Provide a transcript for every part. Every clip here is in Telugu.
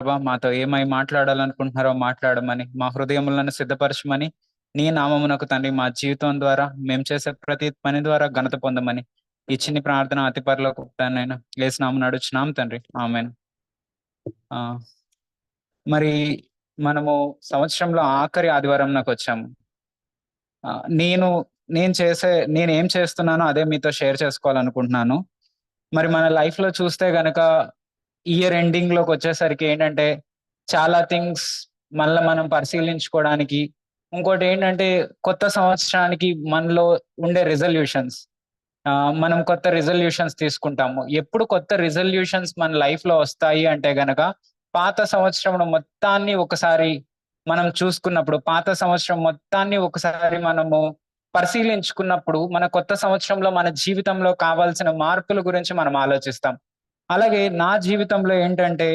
ప్రభా మాతో ఏమై మాట్లాడాలనుకుంటున్నారో మాట్లాడమని, మా హృదయములను సిద్ధపరచమని, నీ నామమునకు తండ్రి మా జీవితం ద్వారా మేము చేసే ప్రతి పని ద్వారా ఘనత పొందమని ఈ చిన్ని ప్రార్థన అతి పరలోకమైన యేసు నామమున నడుచున్నాం తండ్రి. ఆమేన్. ఆ మరి మనము సంవత్సరంలో ఆఖరి ఆదివారం వచ్చాము. ఆ, నేను నేనేం చేస్తున్నానో అదే మీతో షేర్ చేసుకోవాలనుకుంటున్నాను. మరి మన లైఫ్ లో చూస్తే గనక ఇయర్ ఎండింగ్ లోకి వచ్చేసరికి ఏంటంటే చాలా థింగ్స్ మళ్ళీ మనం పరిశీలించుకోవడానికి, ఇంకోటి ఏంటంటే కొత్త సంవత్సరానికి మనలో ఉండే రిజల్యూషన్స్, మనం కొత్త రిజల్యూషన్స్ తీసుకుంటాము. ఎప్పుడు కొత్త రిజల్యూషన్స్ మన లైఫ్ లో వస్తాయి అంటే గనక పాత సంవత్సరం మొత్తాన్ని ఒకసారి మనం చూసుకున్నప్పుడు, పాత సంవత్సరం మొత్తాన్ని ఒకసారి మనము పరిశీలించుకున్నప్పుడు మన కొత్త సంవత్సరంలో మన జీవితంలో కావాల్సిన మార్పుల గురించి మనం ఆలోచిస్తాం. అలాగే నా జీవితంలో ఏంటంటే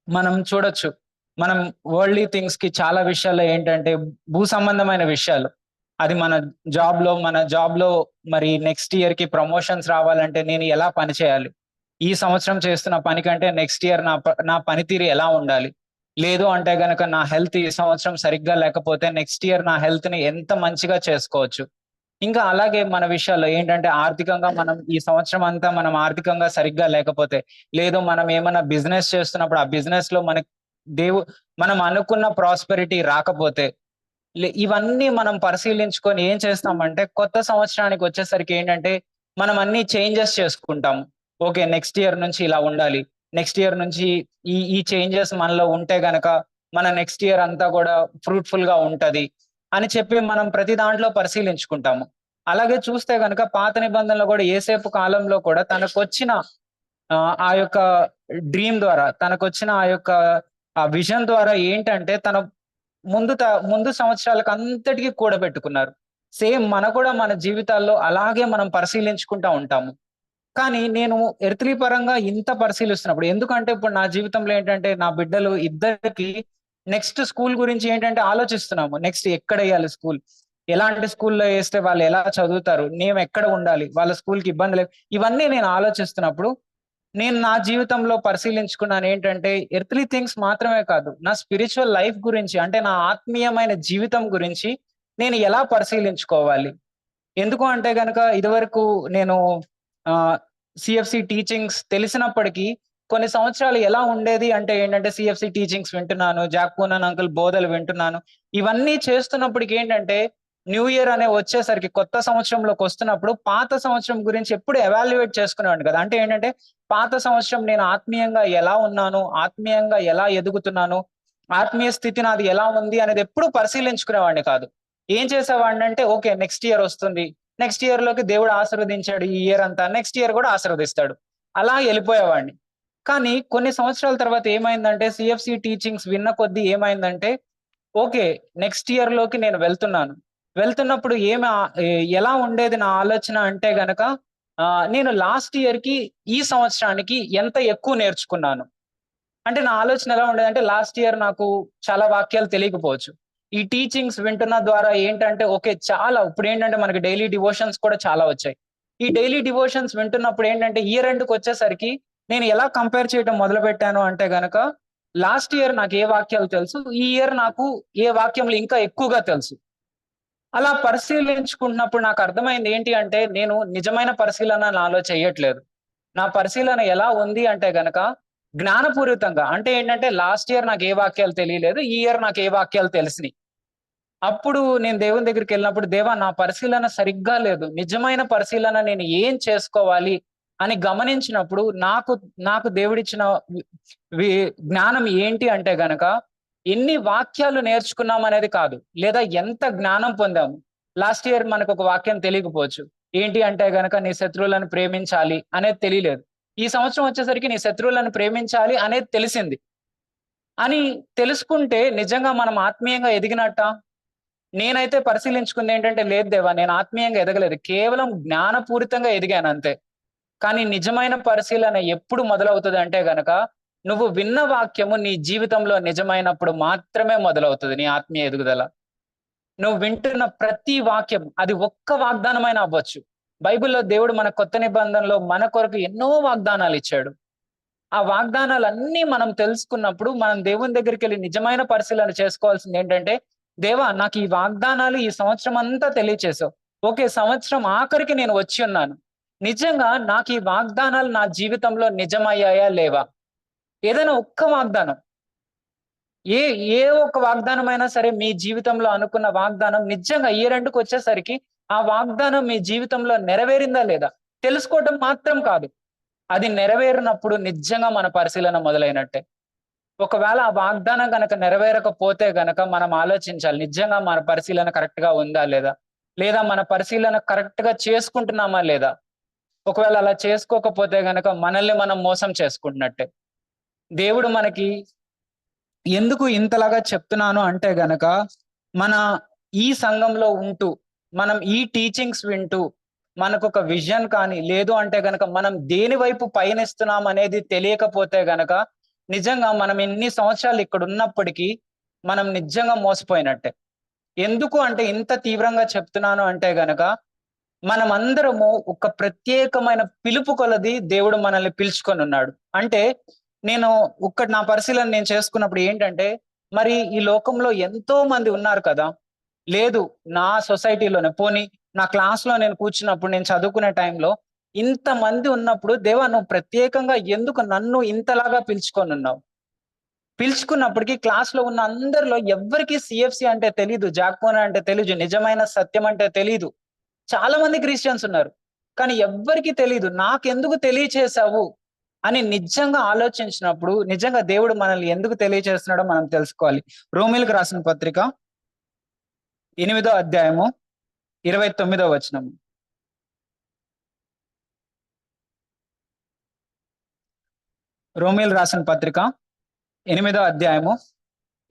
మనం చూడొచ్చు, మనం వరల్డ్లీ థింగ్స్ కి చాలా విషయాల్లో ఏంటంటే భూ సంబంధమైన విషయాలు, అది మన జాబ్ లో మరి నెక్స్ట్ ఇయర్ కి ప్రమోషన్స్ రావాలంటే నేను ఎలా పని చేయాలి, ఈ సంవత్సరం చేస్తున్న పని కంటే నెక్స్ట్ ఇయర్ నా పనితీరు ఎలా ఉండాలి, లేదు అంటే గనక నా హెల్త్ ఈ సంవత్సరం సరిగ్గా లేకపోతే నెక్స్ట్ ఇయర్ నా హెల్త్ ని ఎంత మంచిగా చేసుకోవచ్చు. ఇంకా అలాగే మన విషయాల్లో ఏంటంటే ఆర్థికంగా మనం ఈ సంవత్సరం అంతా మనం ఆర్థికంగా సరిగ్గా లేకపోతే, లేదు మనం ఏమైనా బిజినెస్ చేస్తున్నప్పుడు ఆ బిజినెస్ లో దేవు మనం అనుకున్న ప్రాస్పెరిటీ రాకపోతే, ఇవన్నీ మనం పరిశీలించుకొని ఏం చేస్తామంటే కొత్త సంవత్సరానికి వచ్చేసరికి ఏంటంటే మనం అన్ని చేంజెస్ చేసుకుంటాము. ఓకే, నెక్స్ట్ ఇయర్ నుంచి ఇలా ఉండాలి, నెక్స్ట్ ఇయర్ నుంచి ఈ ఈ చేంజెస్ మనలో ఉంటే గనక మన నెక్స్ట్ ఇయర్ అంతా కూడా ఫ్రూట్ఫుల్ గా ఉంటది అని చెప్పి మనం ప్రతి దాంట్లో పరిశీలించుకుంటాము. అలాగే చూస్తే గనక పాత నిబంధనలో కూడా ఏసేపు కాలంలో కూడా తనకొచ్చిన ఆ యొక్క డ్రీమ్ ద్వారా, తనకొచ్చిన ఆ విజన్ ద్వారా ఏంటంటే తన ముందు సంవత్సరాలకు అంతటికీ కూడబెట్టుకున్నారు. సేమ్ మన జీవితాల్లో అలాగే మనం పరిశీలించుకుంటా ఉంటాము. కానీ నేను ఎర్త్లీ పరంగా ఇంత పరిశీలిస్తున్నప్పుడు, ఎందుకంటే ఇప్పుడు నా జీవితంలో ఏంటంటే నా బిడ్డలు ఇద్దరికి నెక్స్ట్ స్కూల్ గురించి ఏంటంటే ఆలోచిస్తున్నాము. నెక్స్ట్ ఎక్కడ వేయాలి స్కూల్, ఎలాంటి స్కూల్లో వేస్తే వాళ్ళు ఎలా చదువుతారు, మేము ఎక్కడ ఉండాలి, వాళ్ళ స్కూల్కి ఇబ్బంది లేదు, ఇవన్నీ నేను ఆలోచిస్తున్నప్పుడు నేను నా జీవితంలో పరిశీలించుకున్నాను ఏంటంటే ఎర్త్లీ థింగ్స్ మాత్రమే కాదు, నా స్పిరిచువల్ లైఫ్ గురించి, అంటే నా ఆత్మీయమైన జీవితం గురించి నేను ఎలా పరిశీలించుకోవాలి. ఎందుకు అంటే గనక ఇదివరకు నేను ఆ సిఎఫ్సి టీచింగ్స్ తెలిసినప్పటికీ కొన్ని సంవత్సరాలు ఎలా ఉండేది అంటే ఏంటంటే సిఎఫ్సి టీచింగ్స్ వింటున్నాను, జాక్ పూనన్ అంకుల్ బోధలు వింటున్నాను, ఇవన్నీ చేస్తున్నప్పటికి ఏంటంటే న్యూ ఇయర్ అనే వచ్చేసరికి కొత్త సంవత్సరంలోకి వస్తున్నప్పుడు పాత సంవత్సరం గురించి ఎప్పుడు ఎవాల్యుయేట్ చేసుకునేవాడిని కదా. అంటే ఏంటంటే పాత సంవత్సరం నేను ఆత్మీయంగా ఎలా ఉన్నాను, ఆత్మీయంగా ఎలా ఎదుగుతున్నాను, ఆత్మీయ స్థితి నాది ఎలా ఉంది అనేది ఎప్పుడు పరిశీలించుకునేవాడిని కాదు. ఏం చేసేవాడిని అంటే ఓకే, నెక్స్ట్ ఇయర్ వస్తుంది, నెక్స్ట్ ఇయర్ లోకి దేవుడు ఆశీర్వదించాడు, ఈ ఇయర్ అంతా నెక్స్ట్ ఇయర్ కూడా ఆశీర్వదిస్తాడు, అలా వెళ్ళిపోయేవాడిని. కానీ కొన్ని సంవత్సరాల తర్వాత ఏమైందంటే సిఎఫ్సి టీచింగ్స్ విన్న కొద్దీ ఏమైందంటే ఓకే, నెక్స్ట్ ఇయర్ లోకి నేను వెళ్తున్నప్పుడు ఎలా ఉండేది నా ఆలోచన అంటే గనక నేను లాస్ట్ ఇయర్ కి ఈ సంవత్సరానికి ఎంత ఎక్కువ నేర్చుకున్నాను. అంటే నా ఆలోచన ఎలా ఉండేదంటే లాస్ట్ ఇయర్ నాకు చాలా వాక్యాలు తెలియకపోవచ్చు, ఈ టీచింగ్స్ వింటున్న ద్వారా ఏంటంటే ఓకే చాలా ఇప్పుడు ఏంటంటే మనకి డైలీ డివోషన్స్ కూడా చాలా వచ్చాయి. ఈ డైలీ డివోషన్స్ వింటున్నప్పుడు ఏంటంటే ఇయర్ ఎండ్కి వచ్చేసరికి నేను ఎలా కంపేర్ చేయడం మొదలు పెట్టాను అంటే గనక లాస్ట్ ఇయర్ నాకు ఏ వాక్యాలు తెలుసు, ఈ ఇయర్ నాకు ఏ వాక్యములు ఇంకా ఎక్కువగా తెలుసు. అలా పరిశీలించుకుంటున్నప్పుడు నాకు అర్థమైంది ఏంటి అంటే నేను నిజమైన పరిశీలన నాలో చేయట్లేదు. నా పరిశీలన ఎలా ఉంది అంటే గనక జ్ఞానపూరితంగా, అంటే ఏంటంటే లాస్ట్ ఇయర్ నాకు ఏ వాక్యాలు తెలియలేదు, ఈ ఇయర్ నాకు ఏ వాక్యాలు తెలిసినాయి. అప్పుడు నేను దేవుని దగ్గరికి వెళ్ళినప్పుడు దేవా నా పరిశీలన సరిగ్గా లేదు, నిజమైన పరిశీలన నేను ఏం చేసుకోవాలి అని గమనించినప్పుడు నాకు నాకు దేవుడిచ్చిన జ్ఞానం ఏంటి అంటే గనక ఎన్ని వాక్యాలు నేర్చుకున్నాం అనేది కాదు, లేదా ఎంత జ్ఞానం పొందాము. లాస్ట్ ఇయర్ మనకు ఒక వాక్యం తెలియకపోవచ్చు, ఏంటి అంటే గనక నీ శత్రువులను ప్రేమించాలి అనేది తెలియలేదు. ఈ సంవత్సరం వచ్చేసరికి నీ శత్రువులను ప్రేమించాలి అనేది తెలిసింది. అని తెలుసుకుంటే నిజంగా మనం ఆత్మీయంగా ఎదిగినట్ట? నేనైతే పరిశీలించుకుంది ఏంటంటే లేదు దేవా, నేను ఆత్మీయంగా ఎదగలేదు, కేవలం జ్ఞానపూరితంగా ఎదిగాను అంతే. కానీ నిజమైన పరిశీలన ఎప్పుడు మొదలవుతుంది అంటే గనక నువ్వు విన్న వాక్యము నీ జీవితంలో నిజమైనప్పుడు మాత్రమే మొదలవుతుంది నీ ఆత్మీయ ఎదుగుదల. నువ్వు వింటున్న ప్రతి వాక్యం అది ఒక్క వాగ్దానమైన అవ్వచ్చు. బైబిల్లో దేవుడు మన కొత్త నిబంధనలో మన కొరకు ఎన్నో వాగ్దానాలు ఇచ్చాడు. ఆ వాగ్దానాలన్నీ మనం తెలుసుకున్నప్పుడు మనం దేవుని దగ్గరికి వెళ్ళి నిజమైన పరిశీలన చేసుకోవాల్సింది ఏంటంటే, దేవా నాకు ఈ వాగ్దానాలు ఈ సంవత్సరం అంతా తెలియచేసావు. ఓకే, సంవత్సరం ఆఖరికి నేను వచ్చి ఉన్నాను. నిజంగా నాకు ఈ వాగ్దానాలు నా జీవితంలో నిజమయ్యాయా లేవా? ఏదైనా ఒక్క వాగ్దానం, ఏ ఏ ఒక్క వాగ్దానం అయినా సరే, మీ జీవితంలో అనుకున్న వాగ్దానం నిజంగా ఇయర్ ఎండ్‌కి వచ్చేసరికి ఆ వాగ్దానం మీ జీవితంలో నెరవేరిందా లేదా? తెలుసుకోవటం మాత్రం కాదు, అది నెరవేరినప్పుడు నిజంగా మన పరిశీలన మొదలైనట్టే. ఒకవేళ ఆ వాగ్దానం గనక నెరవేరకపోతే గనక మనం ఆలోచించాలి. నిజంగా మన పరిశీలన కరెక్ట్ గా ఉందా లేదా? లేదా మన పరిశీలన కరెక్ట్ గా చేసుకుంటున్నామా లేదా? ఒకవేళ అలా చేసుకోకపోతే గనక మనల్ని మనం మోసం చేసుకుంటున్నట్టే. దేవుడు మనకి ఎందుకు ఇంతలాగా చెప్తున్నాను అంటే గనక, మన ఈ సంఘంలో ఉంటూ, మనం ఈ టీచింగ్స్ వింటూ, మనకొక విజన్ కానీ, లేదు అంటే గనక మనం దేని వైపు పయనిస్తున్నాం అనేది తెలియకపోతే గనక, నిజంగా మనం ఎన్ని సంవత్సరాలు ఇక్కడ ఉన్నప్పటికీ, మనం నిజంగా మోసపోయినట్టే. ఎందుకు అంటే ఇంత తీవ్రంగా చెప్తున్నాను అంటే గనక, మనమందరము ఒక ప్రత్యేకమైన పిలుపు కొలది దేవుడు మనల్ని పిలుచుకొనున్నాడు. అంటే నేను నా పరిశీలన నేను చేసుకున్నప్పుడు ఏంటంటే, మరి ఈ లోకంలో ఎంతో మంది ఉన్నారు కదా! లేదు, నా సొసైటీలోనే పోనీ నా క్లాస్‌లో నేను కూర్చున్నప్పుడు నేను చదువుకునే టైంలో ఇంతమంది ఉన్నప్పుడు, దేవా నువ్వు ప్రత్యేకంగా ఎందుకు నన్ను ఇంతలాగా పిలుచుకొనున్నావు? పిలుచుకున్నప్పటికి క్లాస్‌లో ఉన్న అందరిలో ఎవ్వరికీ సీఎఫ్‌సీ అంటే తెలీదు. జాక్‌పోనా అంటే తెలీదు. నిజమైన సత్యం అంటే తెలీదు. చాలా మంది క్రిస్టియన్స్ ఉన్నారు. కానీ ఎవ్వరికీ తెలీదు. నాకెందుకు తెలియచేశావు అని నిజంగా ఆలోచించినప్పుడు, నిజంగా దేవుడు మనల్ని ఎందుకు తెలియచేస్తున్నాడో మనం తెలుసుకోవాలి. రోమీయులకు రాసిన పత్రిక 8వ అధ్యాయము 29వ వచనం. రోమీయులకు రాసిన పత్రిక 8వ అధ్యాయము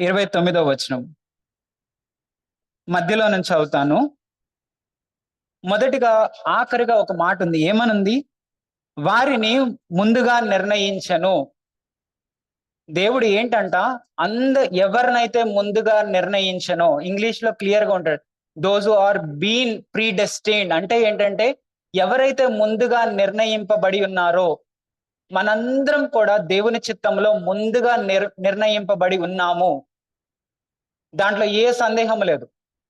29వ వచనం. మధ్యలో నుంచి చదువుతాను. మొదటిగా ఆఖరిగా ఒక మాట ఉంది. ఏమనుంది? వారిని ముందుగా నిర్ణయించెను. దేవుడు ఏంటంట, ఎవరినైతే ముందుగా నిర్ణయించెనో, ఇంగ్లీష్ లో క్లియర్ గా ఉంటాడు, దోస్ హు ఆర్ బీన్ ప్రీడెస్టిన్డ్ అంటే ఏంటంటే, ఎవరైతే ముందుగా నిర్ణయింపబడి ఉన్నారో, మనందరం కూడా దేవుని చిత్తంలో ముందుగా నిర్ణయింపబడి ఉన్నాము. దాంట్లో ఏ సందేహం లేదు.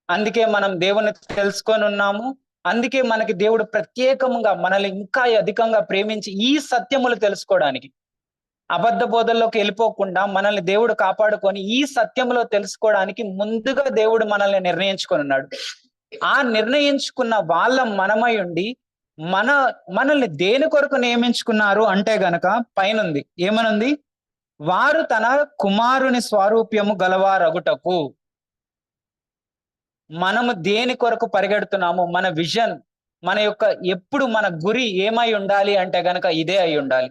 అందుకే మనం దేవుని తెలుసుకొని ఉన్నాము. అందుకే మనకి దేవుడు ప్రత్యేకంగా మనల్ని ఇంకా అధికంగా ప్రేమించి ఈ సత్యములు తెలుసుకోవడానికి, అబద్ధ బోధల్లోకి వెళ్ళిపోకుండా మనల్ని దేవుడు కాపాడుకొని ఈ సత్యంలో తెలుసుకోవడానికి ముందుగా దేవుడు మనల్ని నిర్ణయించుకొని ఉన్నాడు. ఆ నిర్ణయించుకున్న వాళ్ళ మనమై ఉండి, మన మనల్ని దేని కొరకు నియమించుకున్నారు అంటే గనక పైనుంది. ఏమనుంది? వారు తన కుమారుని స్వారూప్యము గలవారగుటకు. మనము దేని కొరకు పరిగెడుతున్నాము? మన విజన్, మన యొక్క ఎప్పుడు మన గురి ఏమై ఉండాలి అంటే గనక ఇదే అయి ఉండాలి.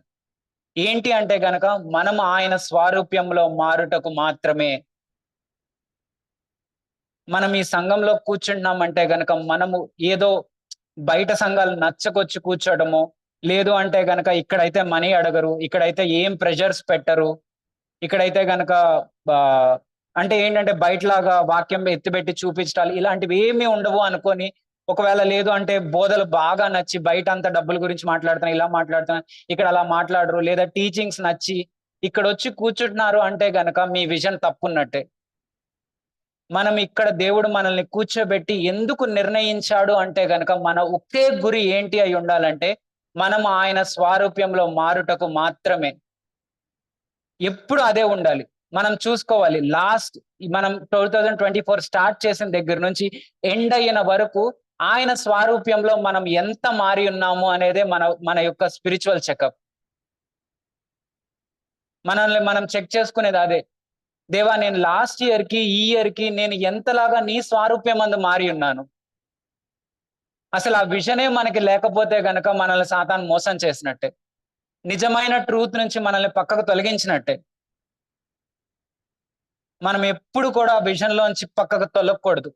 ఏంటి అంటే గనక మనం ఆయన స్వారూప్యంలో మారుటకు మాత్రమే. మనం ఈ సంఘంలో కూర్చుంటున్నాం అంటే గనక మనము ఏదో బయట సంఘాలు నచ్చకొచ్చి కూర్చోడము, లేదు అంటే గనక ఇక్కడైతే మనీ అడగరు, ఇక్కడైతే ఏం ప్రెషర్స్ పెట్టరు, ఇక్కడైతే గనక అంటే ఏంటంటే బయటలాగా వాక్యం ఎత్తిపెట్టి చూపించాలి, ఇలాంటివి ఏమీ ఉండవు అనుకొని, ఒకవేళ లేదు అంటే బోధలు బాగా నచ్చి బయట అంతా డబ్బుల గురించి మాట్లాడుతున్నా, ఇలా మాట్లాడుతున్నా, ఇక్కడ అలా మాట్లాడరు, లేదా టీచింగ్స్ నచ్చి ఇక్కడ వచ్చి కూర్చుంటున్నారు అంటే గనక మీ విజన్ తప్పున్నట్టే. మనం ఇక్కడ దేవుడు మనల్ని కూర్చోబెట్టి ఎందుకు నిర్ణయించాడు అంటే గనక మన ఒకే గురి ఏంటి అయి ఉండాలంటే, మనం ఆయన స్వారూప్యంలో మారుటకు మాత్రమే. ఎప్పుడు అదే ఉండాలి. మనం చూసుకోవాలి. మనం 2024 స్టార్ట్ చేసిన దగ్గర నుంచి ఎండ్ అయిన వరకు ఆయన స్వారూప్యంలో మనం ఎంత మారి ఉన్నాము అనేదే మన మన యొక్క స్పిరిచువల్ చెకప్. మనల్ని మనం చెక్ చేసుకునేది అదే. దేవా నేను లాస్ట్ ఇయర్ కి ఈ ఇయర్ కి నేను ఎంతలాగా నీ స్వారూప్యం అందు మారి ఉన్నాను. అసలు ఆ విజనే మనకి లేకపోతే గనక మనల్ని సాతాను మోసం చేసినట్టే. నిజమైన ట్రూత్ నుంచి మనల్ని పక్కకు తొలగించినట్టే. మనం ఎప్పుడు కూడా విజన్ లోంచి పక్కకు తొలగకూడదు.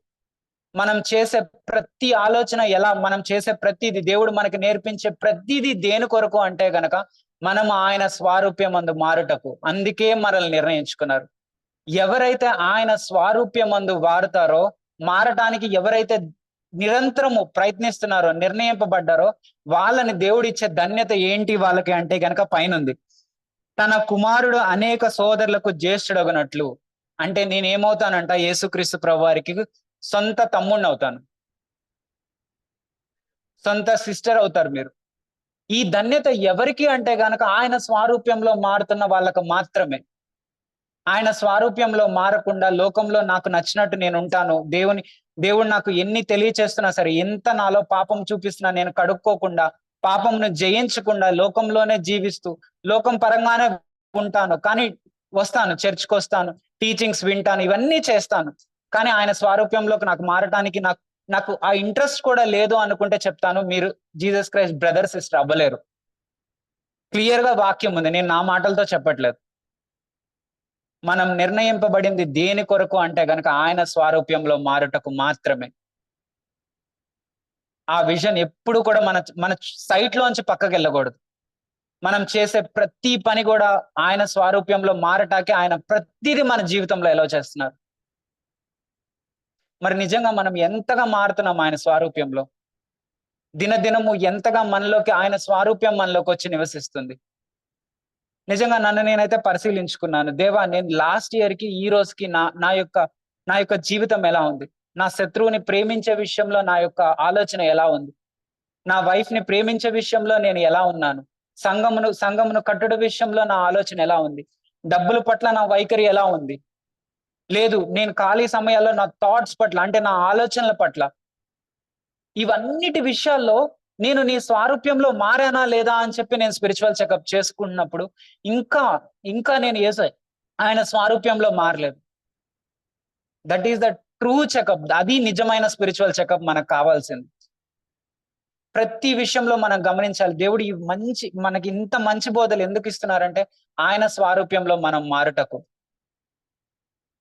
మనం చేసే ప్రతి ఆలోచన మనం చేసే ప్రతిది, దేవుడు మనకి నేర్పించే ప్రతిదీ దేని కొరకు అంటే గనక మనం ఆయన స్వారూప్యం అందు మారుటకు. అందుకే మనల్ని నిర్ణయించుకున్నారు. ఎవరైతే ఆయన స్వారూప్యమందు వారుతారో, మారటానికి ఎవరైతే నిరంతరము ప్రయత్నిస్తున్నారో, నిర్ణయింపబడ్డారో, వాళ్ళని దేవుడిచ్చే ధన్యత ఏంటి వాళ్ళకి అంటే గనక పైనుంది. తన కుమారుడు అనేక సోదరులకు జ్యేష్ఠుడగనట్లు. అంటే నేనేమవుతానంట, యేసుక్రీస్తు ప్రభువారికి సొంత తమ్ముడిని అవుతాను, సొంత సిస్టర్ అవుతారు మీరు. ఈ ధన్యత ఎవరికి అంటే గనక ఆయన స్వారూప్యంలో మారుతున్న వాళ్ళకు మాత్రమే. ఆయన స్వారూప్యంలో మారకుండా లోకంలో నాకు నచ్చినట్టు నేను ఉంటాను, దేవుడు నాకు ఎన్ని తెలియచేస్తున్నా సరే, ఎంత నాలో పాపం చూపిస్తున్నా నేను కడుక్కోకుండా, పాపంను జయించకుండా లోకంలోనే జీవిస్తూ లోకం పరంగానే ఉంటాను. కానీ వస్తాను, చర్చ్కి వస్తాను, టీచింగ్స్ వింటాను, ఇవన్నీ చేస్తాను. కానీ ఆయన స్వారూప్యంలోకి నాకు మారటానికి నాకు నాకు ఆ ఇంట్రెస్ట్ కూడా లేదు అనుకుంటే చెప్తాను, మీరు జీసస్ క్రైస్ట్ బ్రదర్ సిస్టర్ అవ్వలేరు. క్లియర్ గా వాక్యం ఉంది, నేను నా మాటలతో చెప్పట్లేదు. మనం నిర్ణయింపబడింది దేని కొరకు అంటే గనక ఆయన స్వారూప్యంలో మారుటకు మాత్రమే. ఆ విజన్ ఎప్పుడు కూడా మన మన సైట్ లోంచి పక్కకి వెళ్ళకూడదు. మనం చేసే ప్రతి పని కూడా ఆయన స్వారూప్యంలో మారటానికి ఆయన ప్రతిదీ మన జీవితంలో ఎలా చేస్తున్నారు. మరి నిజంగా మనం ఎంతగా మారుతున్నాం ఆయన స్వారూప్యంలో? దినదినము ఎంతగా మనలోకి ఆయన స్వారూప్యం మనలోకి వచ్చి నివసిస్తుంది? నిజంగా నన్ను నేనైతే పరిశీలించుకున్నాను. దేవా, నేను లాస్ట్ ఇయర్ కి ఈ రోజుకి నా యొక్క జీవితం ఎలా ఉంది? నా శత్రువుని ప్రేమించే విషయంలో నా యొక్క ఆలోచన ఎలా ఉంది? నా వైఫ్ ని ప్రేమించే విషయంలో నేను ఎలా ఉన్నాను? సంఘమును కట్టుడు విషయంలో నా ఆలోచన ఎలా ఉంది? డబ్బుల పట్ల నా వైఖరి ఎలా ఉంది? లేదు, నేను ఖాళీ సమయాల్లో నా థాట్స్ పట్ల, అంటే నా ఆలోచనల పట్ల, ఇవన్నిటి విషయాల్లో నేను నీ స్వారూప్యంలో మారానా లేదా అని చెప్పి నేను స్పిరిచువల్ చెకప్ చేసుకున్నప్పుడు ఇంకా ఇంకా నేను ఆయన స్వారూప్యంలో మారలేదు. That is the true checkup. అది నిజమైన స్పిరిచువల్ చెకప్ మనకు కావాల్సింది. ప్రతి విషయంలో మనం గమనించాలి, దేవుడు ఈ మనకి ఇంత మంచి బోధలు ఎందుకు ఇస్తున్నారంటే ఆయన స్వారూప్యంలో మనం మారుటకు.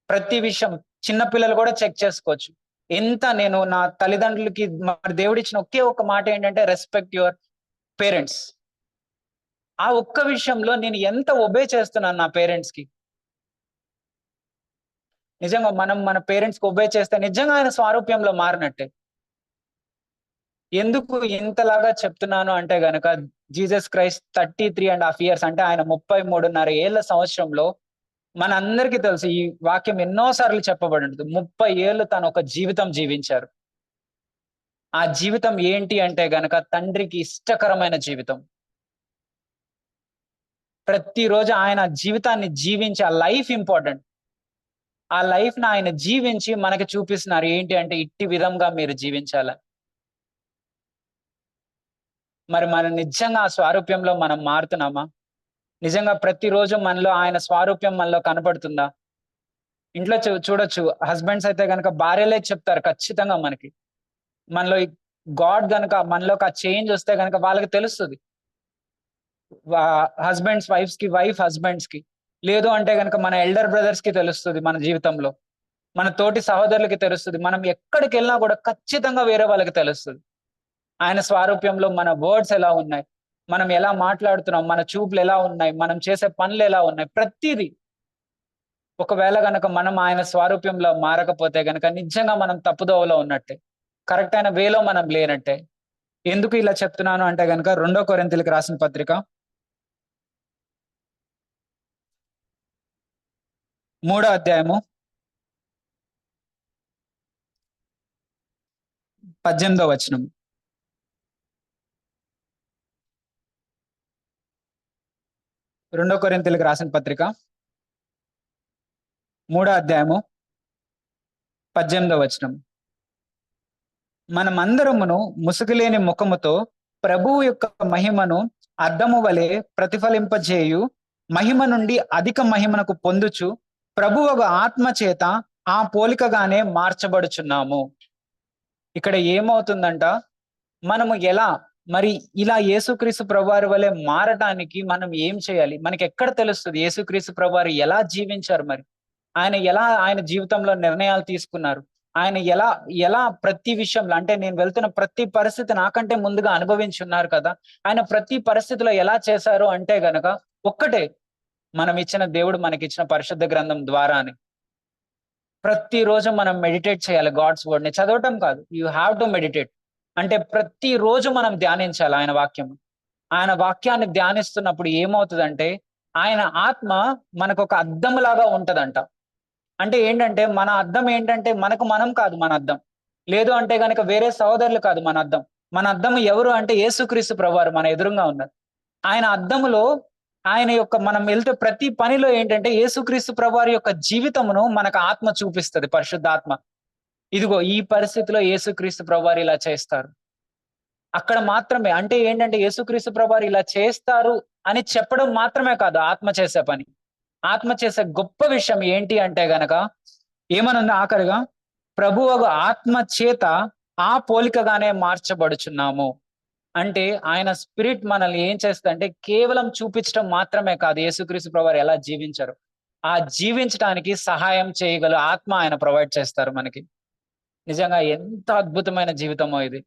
ప్రతి విషయం చిన్న పిల్లలు కూడా చెక్ చేసుకోవచ్చు. నేను నా తల్లిదండ్రులకి మరి దేవుడిచ్చిన ఒకే ఒక్క మాట ఏంటంటే రెస్పెక్ట్ యువర్ పేరెంట్స్. ఆ ఒక్క విషయంలో నేను ఎంత ఒబే చేస్తున్నాను నా పేరెంట్స్ కి. నిజంగా మనం మన పేరెంట్స్ కి ఒబే చేస్తే నిజంగా ఆయన స్వారూప్యంలో మారినట్టే. ఎందుకు ఇంతలాగా చెప్తున్నాను అంటే గనక, జీసస్ క్రైస్ట్ 33.5 years, అంటే ఆయన 33.5 ఏళ్ల సంవత్సరంలో మనందరికీ తెలుసు, ఈ వాక్యం ఎన్నోసార్లు చెప్పబడి ఉంటుంది. 30 ఏళ్ళు తను ఒక జీవితం జీవించారు. ఆ జీవితం ఏంటి అంటే గనక తండ్రికి ఇష్టకరమైన జీవితం. ప్రతిరోజు ఆయన జీవితాన్ని జీవించి, ఆ లైఫ్ ఇంపార్టెంట్, ఆ లైఫ్ ని ఆయన జీవించి మనకి చూపిస్తున్నారు ఏంటి అంటే ఇట్టి విధంగా మీరు జీవించాల. మరి మనం నిజంగా ఆ స్వారూప్యంలో మనం మారుతున్నామా? నిజంగా ప్రతిరోజు మనలో ఆయన స్వారూప్యం మనలో కనపడుతుందా? ఇంట్లో చూడొచ్చు, హస్బెండ్స్ అయితే గనక భార్యలే చెప్తారు ఖచ్చితంగా మనకి. మనలో గాడ్ గనక మనలోకి ఆ చేంజ్ వస్తే గనక వాళ్ళకి తెలుస్తుంది. హస్బెండ్స్ వైఫ్స్ కి, వైఫ్ హస్బెండ్స్ కి. లేదు అంటే గనక మన ఎల్డర్ బ్రదర్స్ కి తెలుస్తుంది మన జీవితంలో. మన తోటి సహోదరులకి తెలుస్తుంది. మనం ఎక్కడికి వెళ్ళినా కూడా ఖచ్చితంగా వేరే వాళ్ళకి తెలుస్తుంది ఆయన స్వారూప్యంలో మన వర్డ్స్ ఎలా ఉన్నాయి, మనం ఎలా మాట్లాడుతున్నాం, మన చూపులు ఎలా ఉన్నాయి, మనం చేసే పనులు ఎలా ఉన్నాయి, ప్రతిదీ. ఒకవేళ గనక మనం ఆయన స్వారూప్యంలో మారకపోతే గనక నిజంగా మనం తప్పుదోవలో ఉన్నట్టే, కరెక్ట్ అయిన వేలో మనం లేనట్టే. ఎందుకు ఇలా చెప్తున్నాను అంటే గనక 2 కొరింథీయులకు రాసిన పత్రిక 3వ అధ్యాయము 18వ వచనం. 2 కొరింథీయులకు రాసిన పత్రిక 3వ అధ్యాయము 18వ వచనం. మనమందరమును ముసుగులేని ముఖముతో ప్రభువు యొక్క మహిమను అద్దము వలె ప్రతిఫలింపజేయు మహిమ నుండి అధిక మహిమనకు పొందుచు ప్రభువు ఆత్మ చేత ఆ పోలికగానే మార్చబడుచున్నాము. ఇక్కడ ఏమవుతుందంట, మనము ఎలా మరి ఇలా యేసుక్రీస్తు ప్రభువారి వలె మారటానికి మనం ఏం చేయాలి? మనకి ఎక్కడ తెలుస్తుంది యేసుక్రీస్తు ప్రభువారు ఎలా జీవించారు? మరి ఆయన జీవితంలో నిర్ణయాలు తీసుకున్నారు? ఆయన ఎలా ఎలా ప్రతి విషయంలో, అంటే నేను వెళ్తున్న ప్రతి పరిస్థితి నాకంటే ముందుగా అనుభవించి ఉన్నారు కదా, ఆయన ప్రతి పరిస్థితిలో ఎలా చేశారు అంటే గనక ఒక్కటే, మనం ఇచ్చిన దేవుడు మనకిచ్చిన పరిశుద్ధ గ్రంథం ద్వారానే. ప్రతిరోజు మనం మెడిటేట్ చేయాలి గాడ్స్ వర్డ్ ని. చదవటం కాదు, యూ హ్యావ్ టు మెడిటేట్. అంటే ప్రతిరోజు మనం ధ్యానించాలి ఆయన వాక్యం. ఆయన వాక్యాన్ని ధ్యానిస్తున్నప్పుడు ఏమవుతుందంటే ఆయన ఆత్మ మనకు ఒక అద్దం లాగా ఉంటదంట. అంటే ఏంటంటే మన అద్దం ఏంటంటే మనకు మనం కాదు మన అద్దం. లేదు అంటే గనక వేరే సహోదరులు కాదు మన అద్దం. మన అద్దం ఎవరు అంటే యేసుక్రీస్తు ప్రభువారు మన ఎదురుంగా ఉన్నారు. ఆయన అద్దములో ఆయన యొక్క మనం వెళ్తే ప్రతి పనిలో ఏంటంటే యేసుక్రీస్తు ప్రభువారి యొక్క జీవితమును మనకు ఆత్మ చూపిస్తది, పరిశుద్ధాత్మ. ఇదిగో ఈ పరిస్థితిలో యేసుక్రీస్తు ప్రభువారు ఇలా చేస్తారు. అక్కడ మాత్రమే అంటే ఏంటంటే యేసుక్రీస్తు ప్రభువారు ఇలా చేస్తారు అని చెప్పడం మాత్రమే కాదు ఆత్మ చేసే పని. ఆత్మ చేసే గొప్ప విషయం ఏంటి అంటే గనక ఏమనుంది ఆఖరిగా, ప్రభువగు ఆత్మ చేత ఆ పోలికగానే మార్చబడుచున్నాము. అంటే ఆయన స్పిరిట్ మనల్ని ఏం చేస్తదంటే కేవలం చూపించడం మాత్రమే కాదు యేసుక్రీస్తు ప్రభువారు ఎలా జీవించారు. ఆ జీవించడానికి సహాయం చేయగల ఆత్మ ఆయన ప్రొవైడ్ చేస్తారు మనకి. నిజంగా ఎంత అద్భుతమైన జీవితమో ఇది.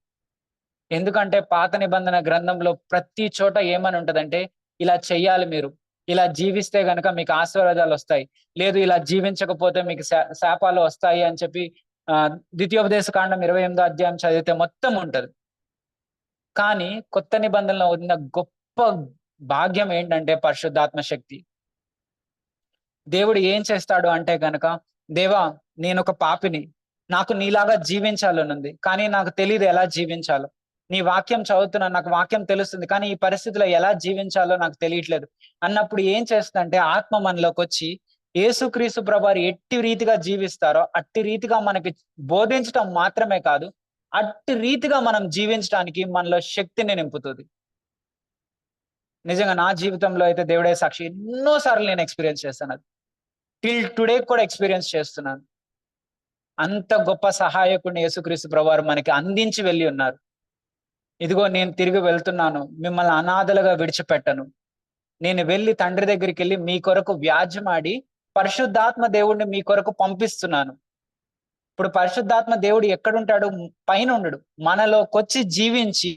ఎందుకంటే పాత నిబంధన గ్రంథంలో ప్రతి చోట ఏమని ఉంటదంటే, ఇలా చెయ్యాలి మీరు. ఇలా జీవిస్తే గనక మీకు ఆశీర్వాదాలు వస్తాయి. లేదు ఇలా జీవించకపోతే మీకు శాపాలు వస్తాయి అని చెప్పి ద్వితీయోపదేశ కాండం 28వ అధ్యాయం చదివితే మొత్తం ఉంటది. కానీ కొత్త నిబంధనలో ఉన్న గొప్ప భాగ్యం ఏంటంటే పరిశుద్ధాత్మ శక్తి. దేవుడు ఏం చేస్తాడు అంటే గనక, దేవా నేనొక పాపిని. నాకు నీలాగా జీవించాలనుంది. కానీ నాకు తెలీదు ఎలా జీవించాలో. నీ వాక్యం చదువుతున్నాను. నాకు వాక్యం తెలుస్తుంది. కానీ ఈ పరిస్థితిలో ఎలా జీవించాలో నాకు తెలియట్లేదు. అన్నప్పుడు ఏం చేస్తుందంటే ఆత్మ మనలోకొచ్చి యేసుక్రీస్తు ప్రభువారు ఎట్టి రీతిగా జీవిస్తారో అట్టి రీతిగా మనకి బోధించటం మాత్రమే కాదు, అట్టి రీతిగా మనం జీవించడానికి మనలో శక్తిని నింపుతుంది. నిజంగా నా జీవితంలో అయితే దేవుడే సాక్షి. ఎన్నో సార్లు నేను ఎక్స్పీరియన్స్ చేశాను అది. టిల్ టుడే కూడా ఎక్స్పీరియన్స్ చేస్తున్నాను. అంత గొప్ప సహాయకుడిని యేసుక్రీస్తు ప్రభువారు మనకి అందించి వెళ్ళి ఉన్నారు. ఇదిగో నేను తిరిగి వెళ్తున్నాను. మిమ్మల్ని అనాథలుగా విడిచిపెట్టను. నేను వెళ్ళి తండ్రి దగ్గరికి వెళ్ళి మీ కొరకు వ్యాజ్యమాడి పరిశుద్ధాత్మ దేవుడిని మీ కొరకు పంపిస్తున్నాను. ఇప్పుడు పరిశుద్ధాత్మ దేవుడు ఎక్కడుంటాడు? పైన ఉండడు. మనలోకొచ్చి జీవించి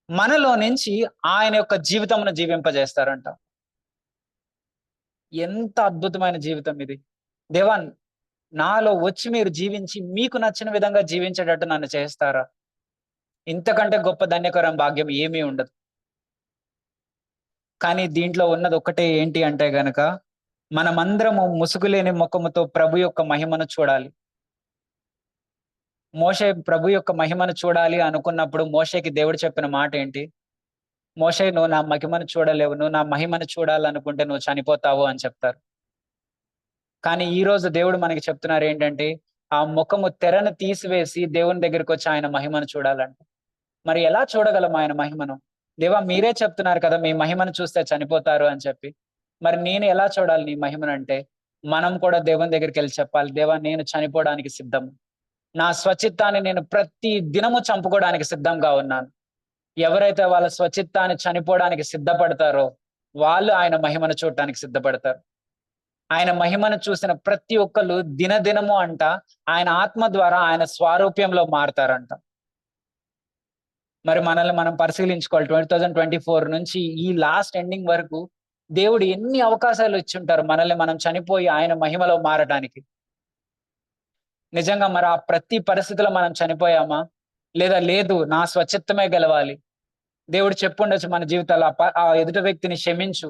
మనలో నుంచి ఆయన యొక్క జీవితమును జీవింపజేస్తారంట. ఎంత అద్భుతమైన జీవితం ఇది. దేవా నాలో వచ్చి మీరు జీవించి మీకు నచ్చిన విధంగా జీవించేటట్టు నన్ను చేస్తారా? ఇంతకంటే గొప్ప ధన్యకరం భాగ్యం ఏమీ ఉండదు. కానీ దీంట్లో ఉన్నది ఒక్కటే ఏంటి అంటే గనక మనమందరము ముసుగులేని ముఖముతో ప్రభు యొక్క మహిమను చూడాలి. మోషే ప్రభు యొక్క మహిమను చూడాలి అనుకున్నప్పుడు మోషేకి దేవుడు చెప్పిన మాట ఏంటి? మోషే నువ్వు నా మహిమను చూడలేవు. నువ్వు నా మహిమను చూడాలనుకుంటే నువ్వు చనిపోతావు అని చెప్తారు. కానీ ఈ రోజు దేవుడు మనకి చెప్తున్నారు ఏంటంటే ఆ ముఖము తెరను తీసివేసి దేవుని దగ్గరికి వచ్చి ఆయన మహిమను చూడాలంట. మరి ఎలా చూడగలం ఆయన మహిమను? దేవా మీరే చెప్తున్నారు కదా మీ మహిమను చూస్తే చనిపోతారు అని చెప్పి. మరి నేను ఎలా చూడాలి నీ మహిమను అంటే, మనం కూడా దేవుని దగ్గరికి వెళ్ళి చెప్పాలి, దేవా నేను చనిపోవడానికి సిద్ధం. నా స్వచిత్తాన్ని నేను ప్రతి దినము చంపుకోవడానికి సిద్ధంగా ఉన్నాను. ఎవరైతే వాళ్ళ స్వచిత్తాన్ని చనిపోవడానికి సిద్ధపడతారో వాళ్ళు ఆయన మహిమను చూడటానికి సిద్ధపడతారు. ఆయన మహిమను చూసిన ప్రతి ఒక్కళ్ళు దినదినము అంట ఆయన ఆత్మ ద్వారా ఆయన స్వారూప్యంలో మారతారంట. మరి మనల్ని మనం పరిశీలించుకోవాలి. 2024 నుంచి ఈ లాస్ట్ ఎండింగ్ వరకు దేవుడు ఎన్ని అవకాశాలు ఇచ్చుంటారు మనల్ని మనం చనిపోయి ఆయన మహిమలో మారటానికి. నిజంగా మరి ఆ ప్రతి పరిస్థితిలో మనం చనిపోయామా? లేదా లేదు నా స్వచిత్తమే గెలవాలి. దేవుడు చెప్పుండొచ్చు మన జీవితాల్లో ఆ ఎదుట వ్యక్తిని క్షమించు.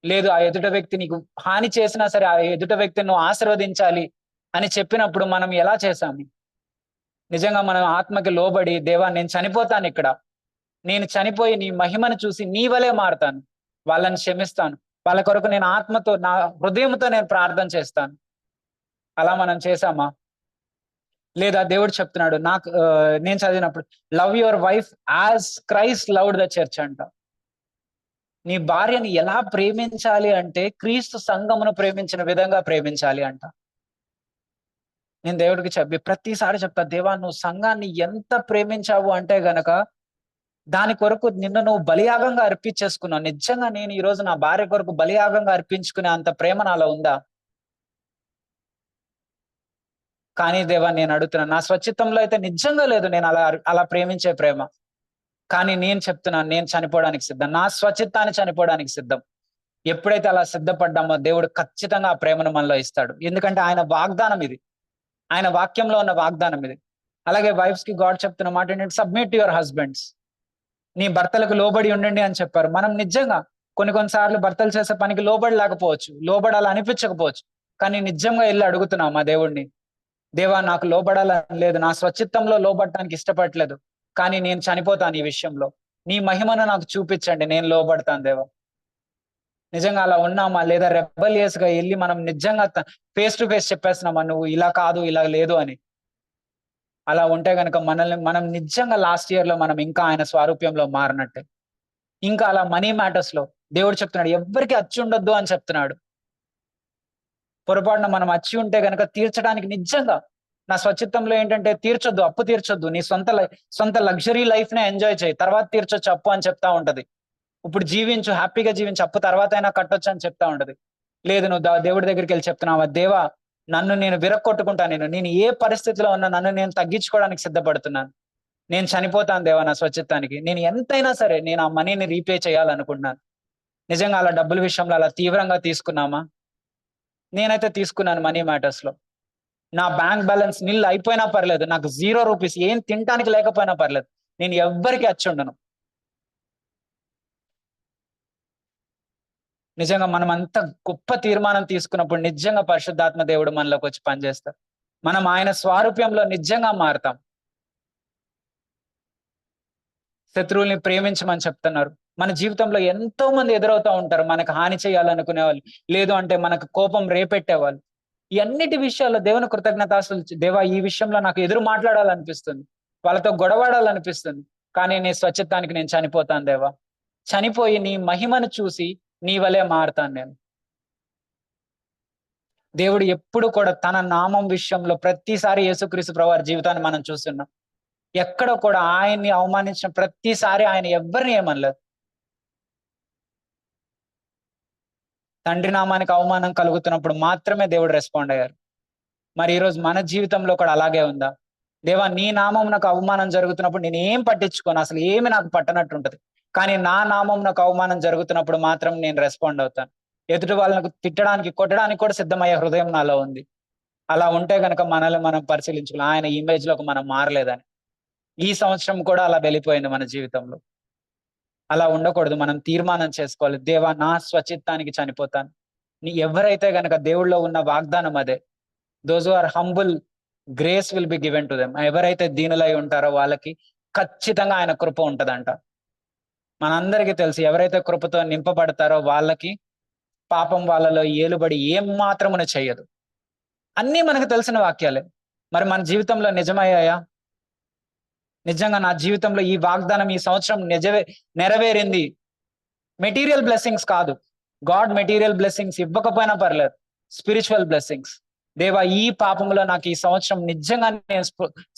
లేదు ఆ ఎదుట వ్యక్తి నీకు హాని చేసినా సరే ఆ ఎదుట వ్యక్తిని నువ్వు ఆశీర్వదించాలి అని చెప్పినప్పుడు మనం ఎలా చేశాము? నిజంగా మనం ఆత్మకి లోబడి దేవా నేను చనిపోతాను ఇక్కడ. నేను చనిపోయి నీ మహిమను చూసి నీ వలే మారతాను. వాళ్ళని క్షమిస్తాను. వాళ్ళ కొరకు నేను ఆత్మతో నా హృదయంతో నేను ప్రార్థన చేస్తాను. అలా మనం చేశామా? లేదా దేవుడు చెప్తున్నాడు నాకు నేను చదివినప్పుడు love your wife as Christ loved the church అంట. నీ భార్యని ఎలా ప్రేమించాలి అంటే క్రీస్తు సంఘమును ప్రేమించిన విధంగా ప్రేమించాలి అంట. నేను దేవుడికి ప్రతిసారి చెప్తా, దేవా నువ్వు సంఘాన్ని ఎంత ప్రేమించావు అంటే గనక దాని కొరకు నిన్ను నువ్వు బలియాగంగా అర్పించేసుకున్నావు. నిజంగా నేను ఈ రోజు నా భార్య కొరకు బలియాగంగా అర్పించుకునే అంత ప్రేమ నాలో ఉందా? కానీ దేవా నేను అడుగుతున్నాను, నా స్వచిత్తంలో అయితే నిజంగా లేదు నేను అలా ప్రేమించే ప్రేమ. కానీ నేను చెప్తున్నాను నేను చనిపోవడానికి సిద్ధం. నా స్వచిత్తాన్ని చనిపోవడానికి సిద్ధం. ఎప్పుడైతే అలా సిద్ధపడ్డామో దేవుడు ఖచ్చితంగా ఆ ప్రేమను మనలో ఇస్తాడు. ఎందుకంటే ఆయన వాగ్దానం ఇది. ఆయన వాక్యంలో ఉన్న వాగ్దానం ఇది. అలాగే వైఫ్స్ కి గాడ్ చెప్తున్న మాట ఏంటంటే సబ్మిట్ టు యువర్ హస్బెండ్స్. నీ భర్తలకు లోబడి ఉండండి అని చెప్పారు. మనం నిజంగా కొన్నిసార్లు భర్తలు చేసే పనికి లోబడలేకపోవచ్చు, లోబడాలి అనిపించకపోవచ్చు. కానీ నిజంగా వెళ్ళి అడుగుతున్నాం మా దేవుడిని, దేవా నాకు లోబడాలని లేదు, నా స్వచిత్తంలో లోబడటానికి ఇష్టపడట్లేదు, కానీ నేను చనిపోతాను ఈ విషయంలో, నీ మహిమను నాకు చూపించండి, నేను లోబడతాను దేవా. నిజంగా అలా ఉన్నామా? లేదా రెబలియస్ గా వెళ్ళి మనం నిజంగా ఫేస్ టు ఫేస్ చెప్పేస్తున్నామా, నువ్వు ఇలా కాదు ఇలా లేదు అని? అలా ఉంటే గనక మనల్ని మనం నిజంగా లాస్ట్ ఇయర్ లో మనం ఇంకా ఆయన స్వారూప్యంలో మారినట్టే. ఇంకా అలా మనీ మ్యాటర్స్ లో దేవుడు చెప్తున్నాడు, ఎవ్వరికి అచ్చి ఉండొద్దు అని చెప్తున్నాడు. పొరపాటున మనం అచ్చి ఉంటే గనక తీర్చడానికి నిజంగా నా స్వచిత్తంలో ఏంటంటే తీర్చొద్దు, అప్పు తీర్చొద్దు, నీ సొంత లగ్జరీ లైఫ్ నే ఎంజాయ్ చేయి, తర్వాత తీర్చొచ్చు అప్పు అని చెప్తా ఉంటది. ఇప్పుడు జీవించు, హ్యాపీగా జీవించు, అప్పు తర్వాత అయినా కట్టొచ్చు అని చెప్తా ఉంటది. లేదు, నువ్వు దేవుడి దగ్గరికి వెళ్ళి చెప్తున్నావా, దేవా నన్ను నేను విరక్కొట్టుకుంటా, నేను ఏ పరిస్థితిలో ఉన్నా నన్ను నేను తగ్గించుకోవడానికి సిద్ధపడుతున్నాను, నేను చనిపోతాను దేవా నా స్వచిత్తానికి, నేను ఎంతైనా సరే నేను ఆ మనీని రీపే చేయాలనుకుంటున్నాను. నిజంగా అలా డబ్బుల విషయంలో అలా తీవ్రంగా తీసుకున్నామా? నేనైతే తీసుకున్నాను మనీ మ్యాటర్స్ లో. నా బ్యాంక్ బ్యాలెన్స్ నిల్ అయిపోయినా పర్లేదు, నాకు 0 రూపీస్ ఏం తినడానికి లేకపోయినా పర్లేదు, నేను ఎవ్వరికి అచ్చి ఉండను. నిజంగా మనం అంత గొప్ప తీర్మానం తీసుకున్నప్పుడు నిజంగా పరిశుద్ధాత్మ దేవుడు మనలోకి వచ్చి పనిచేస్తారు. మనం ఆయన స్వారూప్యంలో నిజంగా మారుతాం. శత్రువుల్ని ప్రేమించమని చెప్తున్నారు. మన జీవితంలో ఎంతో మంది ఎదురవుతా ఉంటారు, మనకు హాని చేయాలనుకునే వాళ్ళు, లేదు అంటే మనకు కోపం రేపెట్టేవాళ్ళు. ఈ అన్నిటి విషయాల్లో దేవుని కృతజ్ఞతాస్తులు, దేవా ఈ విషయంలో నాకు ఎదురు మాట్లాడాలనిపిస్తుంది, వాళ్ళతో గొడవాడాలనిపిస్తుంది, కానీ నీ స్వచ్ఛతానికి నేను చనిపోతాను దేవా, చనిపోయి నీ మహిమను చూసి నీ వలే మారుతాను నేను. దేవుడు ఎప్పుడు కూడా తన నామం విషయంలో ప్రతిసారి యేసుక్రీస్తు ప్రభువారి జీవితాన్ని మనం చూస్తున్నాం. ఎక్కడ కూడా ఆయన్ని అవమానించిన ప్రతిసారి ఆయన ఎవ్వరిని ఏమనలేదు. తండ్రి నామానికి అవమానం కలుగుతున్నప్పుడు మాత్రమే దేవుడు రెస్పాండ్ అయ్యారు. మరి ఈరోజు మన జీవితంలో కూడా అలాగే ఉందా? దేవా నీ నామం నాకు అవమానం జరుగుతున్నప్పుడు నేను ఏం పట్టించుకోను, అసలు ఏమి నాకు పట్టనట్టు ఉంటది, కానీ నా నామం నాకు అవమానం జరుగుతున్నప్పుడు మాత్రం నేను రెస్పాండ్ అవుతాను. ఎదుటి వాళ్ళకు తిట్టడానికి కొట్టడానికి కూడా సిద్ధమయ్యే హృదయం నాలో ఉంది. అలా ఉంటే గనక మనల్ని మనం పరిశీలించుకోవాలి, ఆయన ఇమేజ్ లోకి మనం మారలేదని. ఈ సంవత్సరం కూడా అలా వెళ్ళిపోయింది మన జీవితంలో. అలా ఉండకూడదు. మనం తీర్మానం చేసుకోవాలి, దేవా నా స్వచిత్తానికి చనిపోతాను. ఎవరైతే గనక దేవుళ్ళో ఉన్న వాగ్దానం అదే, those who are humble grace will be given to them. ఎవరైతే దీనులై ఉంటారో వాళ్ళకి ఖచ్చితంగా ఆయన కృప ఉంటదంట. మనందరికీ తెలుసు, ఎవరైతే కృపతో నింపబడతారో వాళ్ళకి పాపం వాళ్ళలో ఏలుబడి ఏం మాత్రమున చెయ్యదు. అన్నీ మనకు తెలిసిన వాక్యాలే. మరి మన జీవితంలో నిజమయ్యాయా? నిజంగా నా జీవితంలో ఈ వాగ్దానం ఈ సంవత్సరం నెరవేరింది. మెటీరియల్ బ్లెస్సింగ్స్ కాదు, గాడ్ మెటీరియల్ బ్లెస్సింగ్స్ ఇవ్వకపోయినా పర్లేదు, స్పిరిచువల్ బ్లెస్సింగ్స్. దేవా ఈ పాపంలో నాకు ఈ సంవత్సరం నిజంగా నేను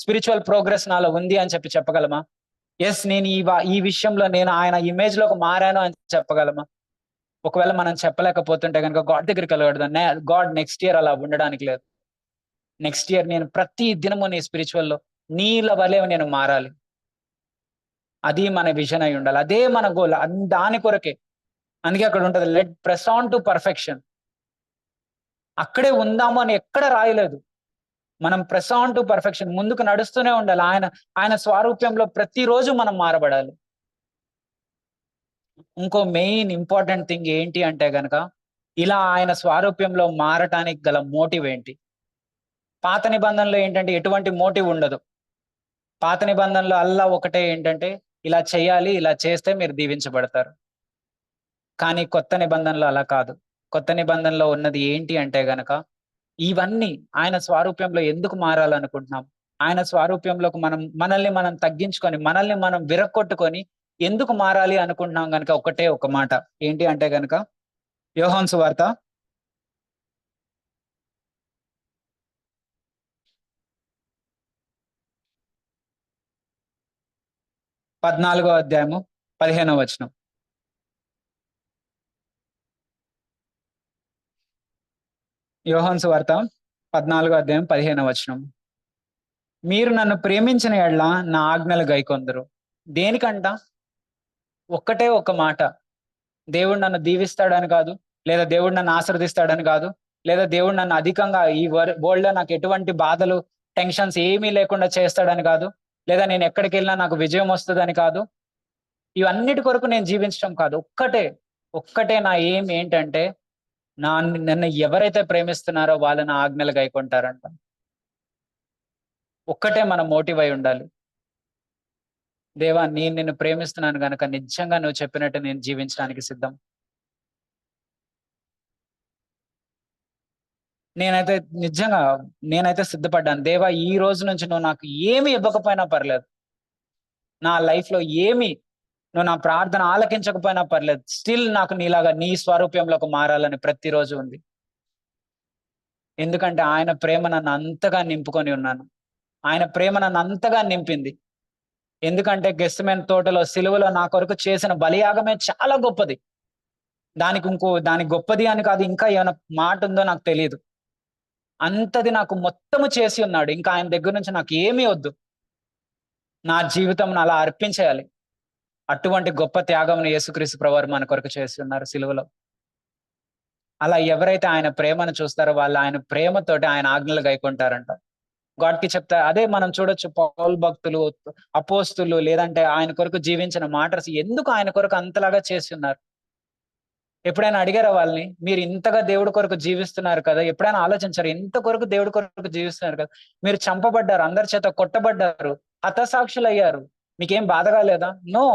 స్పిరిచువల్ ప్రోగ్రెస్ నాలో ఉంది అని చెప్పగలమా? ఎస్, నేను ఈ విషయంలో నేను ఆయన ఇమేజ్ లోకి మారాను అని చెప్పగలమా? ఒకవేళ మనం చెప్పలేకపోతుంటే కనుక గాడ్ దగ్గరికి వెళ్ళగడదాం. గాడ్ నెక్స్ట్ ఇయర్ అలా ఉండడానికి లేదు. నెక్స్ట్ ఇయర్ నేను ప్రతి దినము నీ స్పిరిచువల్లో నీళ్ళ వలె నేను మారాలి. అది మన విజన్ అయి ఉండాలి, అదే మన గోల్. దాని కొరకే. అందుకే అక్కడ ఉంటది, let press on to perfection. అక్కడే ఉందాము అని ఎక్కడ రాయలేదు. మనం ప్రెస్ ఆన్ టు పర్ఫెక్షన్, ముందుకు నడుస్తూనే ఉండాలి. ఆయన స్వారూప్యంలో ప్రతిరోజు మనం మారబడాలి. ఇంకో మెయిన్ ఇంపార్టెంట్ థింగ్ ఏంటి అంటే గనక, ఇలా ఆయన స్వారూప్యంలో మారటానికి గల మోటివ్ ఏంటి? పాత నిబంధనలో ఏంటంటే ఎటువంటి మోటివ్ ఉండదు. పాత నిబంధనలో అల్లా ఒకటే ఏంటంటే, ఇలా చేయాలి, ఇలా చేస్తే మీరు దీవించబడతారు. కానీ కొత్త నిబంధనలో అలా కాదు. కొత్త నిబంధనలో ఉన్నది ఏంటి అంటే గనక, ఇవన్నీ ఆయన స్వారూప్యంలో ఎందుకు మారాలనుకుంటున్నాం? ఆయన స్వారూప్యంలోకి మనల్ని మనం తగ్గించుకొని, మనల్ని మనం విరక్కొట్టుకొని ఎందుకు మారాలి అనుకుంటున్నాం గనక ఒకటే ఒక మాట ఏంటి అంటే గనక, యోహాను సువార్త 14వ అధ్యాయము 15వ వచనం. యోహాను సువార్త 14వ అధ్యాయం 15వ వచనం. మీరు నన్ను ప్రేమించిన యెడల నా ఆజ్ఞలు గైకొందురు. దేనికంట? ఒక్కటే ఒక మాట, దేవుడు నన్ను దీవిస్తాడని కాదు, లేదా దేవుడు నన్ను ఆశీర్వదిస్తాడని కాదు, లేదా దేవుడు నన్ను అధికంగా ఈ వరల్డ్ లో నాకు ఎటువంటి బాధలు టెన్షన్స్ ఏమీ లేకుండా చేస్తాడని కాదు, లేదా నేను ఎక్కడికి వెళ్ళినా నాకు విజయం వస్తుందని కాదు. ఇవన్నిటి కొరకు నేను జీవించడం కాదు. ఒక్కటే ఒక్కటే నా ఏం ఏంటంటే నన్ను ఎవరైతే ప్రేమిస్తున్నారో వాళ్ళు నా ఆజ్ఞలు గైకొంటారంట. ఒక్కటే మన మోటివ్ అయి ఉండాలి. దేవా నేను నిన్ను ప్రేమిస్తున్నాను గనక నిజంగా నువ్వు చెప్పినట్టు నేను జీవించడానికి సిద్ధం. నేనైతే నిజంగా నేనైతే సిద్ధపడ్డాను. దేవా ఈ రోజు నుంచి నువ్వు నాకు ఏమి ఇవ్వకపోయినా పర్లేదు. నా లైఫ్ లో ఏమి నువ్వు నా ప్రార్థన ఆలకించకపోయినా పర్లేదు. స్టిల్ నాకు నీలాగా నీ స్వరూప్యంలోకి మారాలని ప్రతిరోజు ఉంది. ఎందుకంటే ఆయన ప్రేమ నన్ను అంతగా నింపుకొని ఉన్నాను. ఆయన ప్రేమ నన్ను అంతగా నింపింది. ఎందుకంటే గెత్సేమనే తోటలో సిలువలో నా కొరకు చేసిన బలియాగమే చాలా గొప్పది. దానికి గొప్పది అని కాదు, ఇంకా ఏమైనా మాట ఉందో నాకు తెలీదు. అంతది నాకు మొత్తము చేసి ఉన్నాడు. ఇంకా ఆయన దగ్గర నుంచి నాకు ఏమీ వద్దు. నా జీవితంను అలా అర్పించేయాలి. అటువంటి గొప్ప త్యాగమును యేసుక్రీస్తు ప్రభువారు మన కొరకు చేసి ఉన్నారు సిలువలో. అలా ఎవరైతే ఆయన ప్రేమను చూస్తారో వాళ్ళు ఆయన ప్రేమతోటి ఆయన ఆజ్ఞలు గైకొంటారంట. గాడ్‌కి చెప్తా అదే మనం చూడొచ్చు పౌలు భక్తులు, అపోస్తులు లేదంటే ఆయన కొరకు జీవించిన మార్టర్స్ ఎందుకు ఆయన కొరకు అంతలాగా చేసి ఉన్నారు? ఎప్పుడైనా అడిగారా వాళ్ళని? మీరు ఇంతగా దేవుడి కొరకు జీవిస్తున్నారు కదా! ఎప్పుడైనా ఆలోచించారా? ఇంత కొరకు దేవుడి కొరకు జీవిస్తున్నారు కదా! మీరు చంపబడ్డారు. అందరి చేత కొట్టబడ్డారు. హతసాక్షులయ్యారు. మీకేం బాధగా లేదా? నో.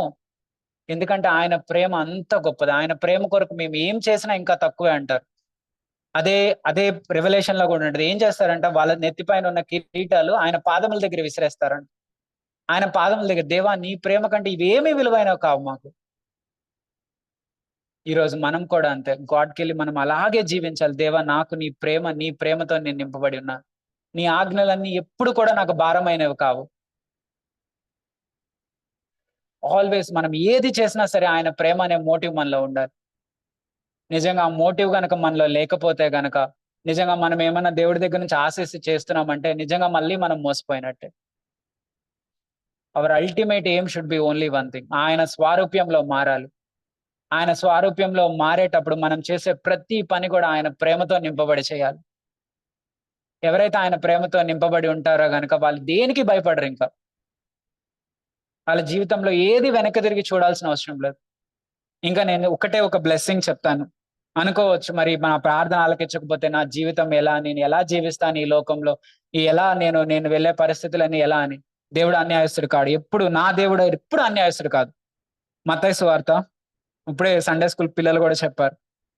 ఎందుకంటే ఆయన ప్రేమ అంత గొప్పది. ఆయన ప్రేమ కొరకు మేము ఏం చేసినా ఇంకా తక్కువే అంటారు. అదే అదే రివల్యూషన్‌లో కూడా ఉంటది. ఏం చేస్తారంట వాళ్ళ నెత్తి పైన ఉన్న కిరీటాలు ఆయన పాదముల దగ్గర విసిరేస్తారంట. ఆయన పాదముల దగ్గర దేవా నీ ప్రేమ కంటే ఇవేమీ విలువైనవి కావు మాకు. ఈరోజు మనం కూడా అంతే. గాడ్‌కెళ్ళి మనం అలాగే జీవించాలి. దేవా నాకు నీ ప్రేమతో నేను నింపబడి ఉన్నాను. నీ ఆజ్ఞలన్నీ ఎప్పుడు కూడా నాకు భారమైనవి కావు. ఆల్‌వేస్ మనం ఏది చేసినా సరే ఆయన ప్రేమ అనే మోటివ్ మనలో ఉండాలి. నిజంగా ఆ మోటివ్ గనక మనలో లేకపోతే గనక నిజంగా మనం ఏమన్నా దేవుడి దగ్గర నుంచి ఆశిస్సి చేస్తున్నామంటే నిజంగా మళ్ళీ మనం మోసపోయినట్టే. Our ultimate aim should be only one thing. ఆయన స్వారూప్యంలో మారాలి. ఆయన స్వారూప్యంలో మారేటప్పుడు మనం చేసే ప్రతి పని కూడా ఆయన ప్రేమతో నింపబడి చేయాలి. ఎవరైతే ఆయన ప్రేమతో నింపబడి ఉంటారో గనక వాళ్ళు దేనికి భయపడరింక. వాళ్ళ జీవితంలో ఏది వెనక్కి తిరిగి చూడాల్సిన అవసరం లేదు. ఇంకా నేను ఒకటే ఒక బ్లెస్సింగ్ చెప్తాను. అనుకోవచ్చు మరి నా ప్రార్థన ఆలకించకపోతే నా జీవితం ఎలా? నేను ఎలా జీవిస్తాను ఈ లోకంలో? ఎలా నేను వెళ్ళే పరిస్థితులన్నీ ఎలా అని? దేవుడు అన్యాయస్తుడు కాడు. నా దేవుడు ఎప్పుడు అన్యాయస్తుడు కాదు. మత్తయి సువార్త ఇప్పుడే సండే స్కూల్ పిల్లలు కూడా చెప్పారు.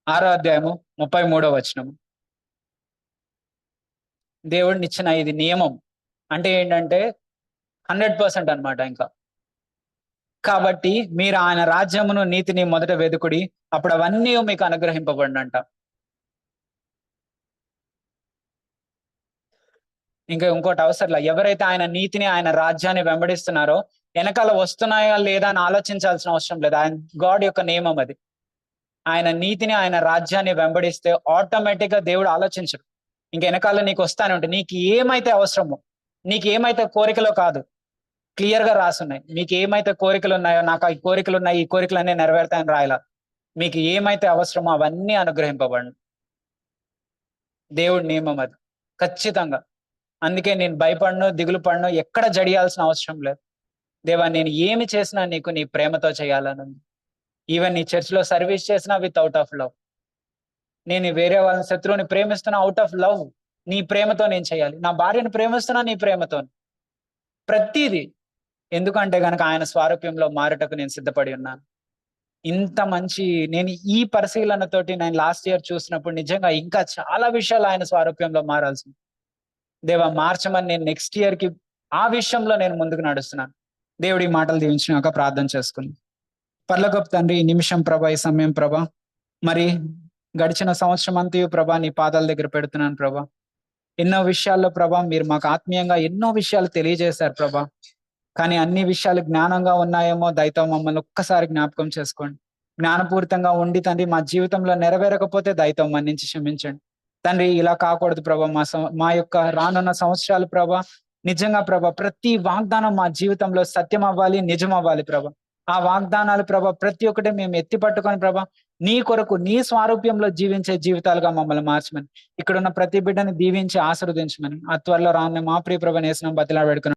6వ అధ్యాయము 33వ వచనము. దేవుడినిచ్చిన ఇది నియమం. అంటే ఏంటంటే 100% అన్నమాట ఇంకా. కాబట్టి మీరు ఆయన రాజ్యమును నీతిని మొదట వెదుకుడి. అప్పుడు అవన్నీ మీకు అనుగ్రహింపబడునంట. ఇంకా ఇంకోటి అవసరంలా. ఎవరైతే ఆయన నీతిని, ఆయన రాజ్యాన్ని వెంబడిస్తున్నారో వెనకాల వస్తున్నాయా లేదా అని ఆలోచించాల్సిన అవసరం లేదు. గాడ్ యొక్క నియమం అది. ఆయన నీతిని, ఆయన రాజ్యాన్ని వెంబడిస్తే ఆటోమేటిక్‌గా దేవుడు ఆలోచించడు. ఇంక వెనకాల నీకు వస్తానే ఉంటాయి. నీకు ఏమైతే అవసరమో, నీకు ఏమైతే కోరికలో కాదు క్లియర్‌గా రాసున్నాయి. మీకు ఏమైతే కోరికలు ఉన్నాయో, నాకు ఈ కోరికలు ఉన్నాయి, ఈ కోరికలన్నీ నెరవేరుతాయని రాయలా. మీకు ఏమైతే అవసరమో అవన్నీ అనుగ్రహింపబడును. దేవుడి నియమం అది. ఖచ్చితంగా. అందుకే నేను భయపడను, దిగులు పడను, ఎక్కడ జడియాల్సిన అవసరం లేదు. దేవా నేను ఏమి చేసినా నీకు నీ ప్రేమతో చేయాలనుంది. ఈవెన్ నీ చర్చ్‌లో సర్వీస్ చేసినా ఔట్ ఆఫ్ లవ్. నేను వేరే వాళ్ళ శత్రువుని ప్రేమిస్తున్నా ఔట్ ఆఫ్ లవ్. నీ ప్రేమతో నేను చేయాలి. నా భార్యను ప్రేమిస్తున్నా నీ ప్రేమతోని. ప్రతీది. ఎందుకంటే గనక ఆయన స్వారూప్యంలో మారుటకు నేను సిద్ధపడి ఉన్నాను. ఇంత మంచి నేను ఈ పరిశీలనతోటి నేను లాస్ట్ ఇయర్ చూసినప్పుడు నిజంగా ఇంకా చాలా విషయాలు ఆయన స్వారూప్యంలో మారాల్సింది. దేవా మార్చమని నేను నెక్స్ట్ ఇయర్‌కి ఆ విషయంలో నేను ముందుకు నడుస్తున్నాను. దేవుడు ఈ మాటలు దీవించినాక ప్రార్థన చేసుకుందాం. పరలోకపు తండ్రి ఈ నిమిషం ప్రభా, ఈ సమయం ప్రభా, మరి గడిచిన సంవత్సరం అంతయు ప్రభా నీ పాదాల దగ్గర పెడుతున్నాను ప్రభా. ఎన్నో విషయాల్లో ప్రభా మీరు మాకు ఆత్మీయంగా ఎన్నో విషయాలు తెలియజేశారు ప్రభా. కానీ అన్ని విషయాలు జ్ఞానంగా ఉన్నాయేమో దయతో మమ్మల్ని ఒక్కసారి జ్ఞాపకం చేసుకోండి. జ్ఞానపూరితంగా ఉండి తండ్రి మా జీవితంలో నెరవేరకపోతే దయతో మన్నించి క్షమించండి. తండ్రి ఇలా కాకూడదు ప్రభా. మా యొక్క రానున్న సంవత్సరాలు ప్రభా నిజంగా ప్రభా ప్రతి వాగ్దానం మా జీవితంలో సత్యం అవ్వాలి, నిజం అవ్వాలి ప్రభా. ఆ వాగ్దానాలు ప్రభా ప్రతి ఒక్కటి మేము ఎత్తి పట్టుకొని ప్రభా నీ కొరకు నీ స్వారూప్యంలో జీవించే జీవితాలుగా మమ్మల్ని మార్చమని, ఇక్కడున్న ప్రతి బిడ్డని దీవించి ఆశీర్వదించమని, ఆ త్వరలో రాన్న మా ప్రియ ప్రభు యేసు నామమున బతిలాడి వేడుకున్నాను.